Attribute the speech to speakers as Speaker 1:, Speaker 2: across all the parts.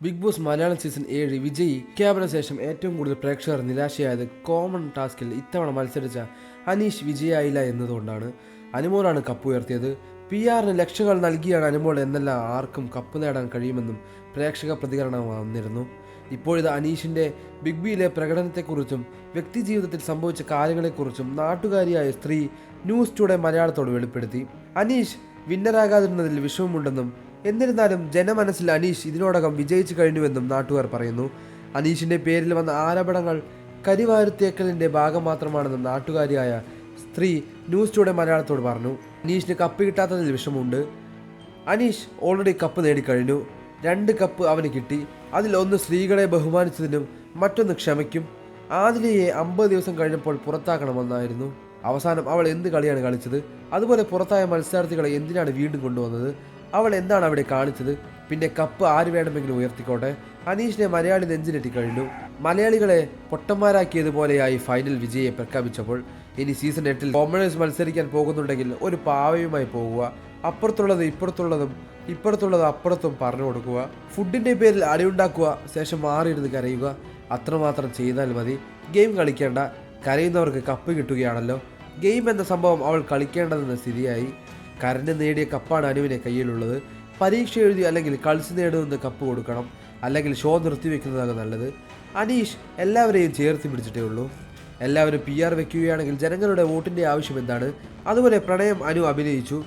Speaker 1: Big Boss Malayalam season 7 വിജയ് പ്രഖ്യാപന ശേഷം ഏറ്റവും കൂടുതൽ പ്രേക്ഷകർ നിരാശയായത് കോമൺ ടാസ്കിൽ ഇത്തവണ മത്സരിച്ച അനീഷ് വിജയായില്ല എന്നതുകൊണ്ടാണ്. അനുമോളാണ് കപ്പ് ഉയർത്തിയത്. PR-ന് ലക്ഷങ്ങൾ നൽകിയാണ് അനുമോൾ എന്നല്ല ആർക്കും കപ്പ് നേടാൻ കഴിയുമെന്നും പ്രേക്ഷക പ്രതികരണം വന്നിരുന്നു. ഇപ്പോഴിത് അനീഷിൻ്റെ ബിഗ് ബിയിലെ പ്രകടനത്തെക്കുറിച്ചും വ്യക്തിജീവിതത്തിൽ സംഭവിച്ച കാര്യങ്ങളെക്കുറിച്ചും നാട്ടുകാരിയായ സ്ത്രീ ന്യൂസ് ടുഡേ മലയാളത്തോട് വെളിപ്പെടുത്തി. അനീഷ് വിന്നറാകാതിരുന്നതിൽ വിഷമമുണ്ടെന്നും എന്നിരുന്നാലും ജനമനസ്സിൽ അനീഷ് ഇതിനോടകം വിജയിച്ചു കഴിഞ്ഞുവെന്നും നാട്ടുകാർ പറയുന്നു. അനീഷിൻ്റെ പേരിൽ വന്ന ആരോപണങ്ങൾ കരിവാരുത്തേക്കലിൻ്റെ ഭാഗം മാത്രമാണെന്നും നാട്ടുകാരിയായ സ്ത്രീ ന്യൂസ് ടുഡേ മലയാളത്തോട് പറഞ്ഞു. അനീഷിന് കപ്പ് കിട്ടാത്തതിൽ വിഷമമുണ്ട്. അനീഷ് ഓൾറെഡി കപ്പ് നേടിക്കഴിഞ്ഞു. 2 കപ്പ് അവന് കിട്ടി. അതിൽ ഒന്ന് സ്ത്രീകളെ ബഹുമാനിച്ചതിനും മറ്റൊന്ന് ക്ഷമയ്ക്കും. ആദിലയെ 50 ദിവസം കഴിഞ്ഞപ്പോൾ പുറത്താക്കണമെന്നായിരുന്നു. അവസാനം അവൾ എന്ത് കളിയാണ് കളിച്ചത്? അതുപോലെ പുറത്തായ മത്സരാർത്ഥികളെ എന്തിനാണ് വീണ്ടും കൊണ്ടുവന്നത്? അവൾ എന്താണ് അവിടെ കാണിച്ചത്? പിന്നെ കപ്പ് ആര് വേണമെങ്കിലും ഉയർത്തിക്കോട്ടെ. അനീഷിനെ മലയാളി നെഞ്ചിലെത്തിക്കഴിഞ്ഞു. മലയാളികളെ പൊട്ടന്മാരാക്കിയതുപോലെയായി ഫൈനൽ വിജയെ പ്രഖ്യാപിച്ചപ്പോൾ ഇനി സീസൺ 8-ൽ കോമണേഴ്സ് മത്സരിക്കാൻ പോകുന്നുണ്ടെങ്കിൽ ഒരു പാവയുമായി പോകുക. അപ്പുറത്തുള്ളത് ഇപ്പുറത്തുള്ളതും ഇപ്പുറത്തുള്ളത് അപ്പുറത്തും പറഞ്ഞു കൊടുക്കുക. ഫുഡിൻ്റെ പേരിൽ അടിയുണ്ടാക്കുക. ശേഷം മാറിയിരുന്ന് കരയുക. അത്രമാത്രം ചെയ്താൽ മതി. ഗെയിം കളിക്കേണ്ട. കരയുന്നവർക്ക് കപ്പ് കിട്ടുകയാണല്ലോ. ഗെയിം എന്ന സംഭവം അവൾ കളിക്കേണ്ടതെന്ന സ്ഥിതിയായി. കരഞ്ഞ് നേടിയ കപ്പാണ് അനുവിനെ കയ്യിലുള്ളത്. പരീക്ഷ എഴുതി അല്ലെങ്കിൽ കളിച്ച് നേടുന്ന കപ്പ് കൊടുക്കണം. അല്ലെങ്കിൽ ഷോ നിർത്തിവെക്കുന്നതാണ് നല്ലത്. അനീഷ് എല്ലാവരെയും ചേർത്ത് പിടിച്ചിട്ടേ ഉള്ളൂ. എല്ലാവരും PR വെക്കുകയാണെങ്കിൽ ജനങ്ങളുടെ വോട്ടിൻ്റെ ആവശ്യം എന്താണ്? അതുപോലെ പ്രണയം അനു അഭിനയിച്ചു.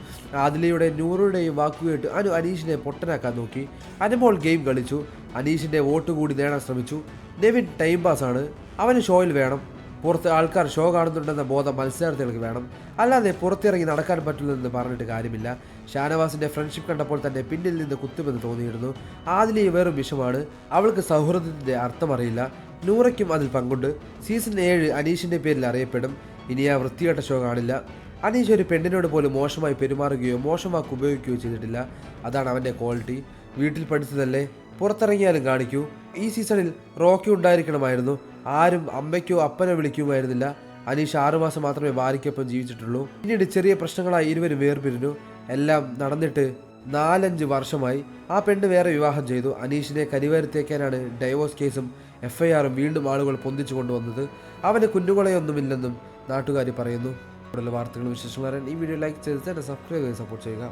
Speaker 1: ആദിലയുടെ നൂറുടെയും വാക്കുകേട്ട് അനു അനീഷിനെ പൊട്ടനാക്കാൻ നോക്കി. അനുമോൾ ഗെയിം കളിച്ചു. അനീഷിൻ്റെ വോട്ട് കൂടി നേടാൻ ശ്രമിച്ചു. നെവിൻ ടൈം പാസ്സാണ്. അവന് ഷോയിൽ വേണം. പുറത്ത് ആൾക്കാർ ഷോ കാണുന്നുണ്ടെന്ന ബോധം മത്സരാർത്ഥികൾക്ക് വേണം. അല്ലാതെ പുറത്തിറങ്ങി നടക്കാൻ പറ്റില്ലെന്ന് പറഞ്ഞിട്ട് കാര്യമില്ല. ഷാനവാസിൻ്റെ ഫ്രണ്ട്ഷിപ്പ് കണ്ടപ്പോൾ തന്നെ പിന്നിൽ നിന്ന് കുത്തുമെന്ന് തോന്നിയിരുന്നു. ആദിലെ വെറും വിഷമാണ്. അവൾക്ക് സൗഹൃദത്തിൻ്റെ അർത്ഥം അറിയില്ല. നൂറയ്ക്കും അതിൽ പങ്കുണ്ട്. സീസൺ 7 അനീഷിൻ്റെ പേരിൽ അറിയപ്പെടും. ഇനി ആ വൃത്തികെട്ട ഷോ കാണില്ല. അനീഷ് ഒരു പെണ്ണിനോട് പോലും മോശമായി പെരുമാറുകയോ മോശം വാക്ക് ഉപയോഗിക്കുകയോ ചെയ്തിട്ടില്ല. അതാണ് അവൻ്റെ ക്വാളിറ്റി. വീട്ടിൽ പഠിച്ചതല്ലേ, പുറത്തിറങ്ങിയാലും കാണിക്കൂ. ഈ സീസണിൽ റോക്കി ഉണ്ടായിരിക്കണമായിരുന്നു. ആരും അമ്മയ്ക്കോ അപ്പനോ വിളിക്കുമായിരുന്നില്ല. അനീഷ് 6 മാസം മാത്രമേ ഭാര്യയ്ക്കൊപ്പം ജീവിച്ചിട്ടുള്ളൂ. പിന്നീട് ചെറിയ പ്രശ്നങ്ങളായി ഇരുവരും വേർപിരിഞ്ഞു. എല്ലാം നടന്നിട്ട് 4-5 വർഷമായി. ആ പെണ്ണ് വേറെ വിവാഹം ചെയ്തു. അനീഷിനെ കരിവാരിത്തേക്കാനാണ് ഡൈവോഴ്സ് കേസും FIR-ഉം വീണ്ടും ആളുകൾ പൊന്തിച്ചു കൊണ്ടുവന്നത്. അവന് കുഞ്ഞുങ്ങളെയൊന്നുമില്ലെന്നും നാട്ടുകാർ പറയുന്നു. കൂടുതൽ വാർത്തകളും വിശേഷങ്ങൾ അറിയാൻ ഈ വീഡിയോ ലൈക്ക് ചെയ്ത് തന്നെ സബ്സ്ക്രൈബ് ചെയ്ത് സപ്പോർട്ട് ചെയ്യുക.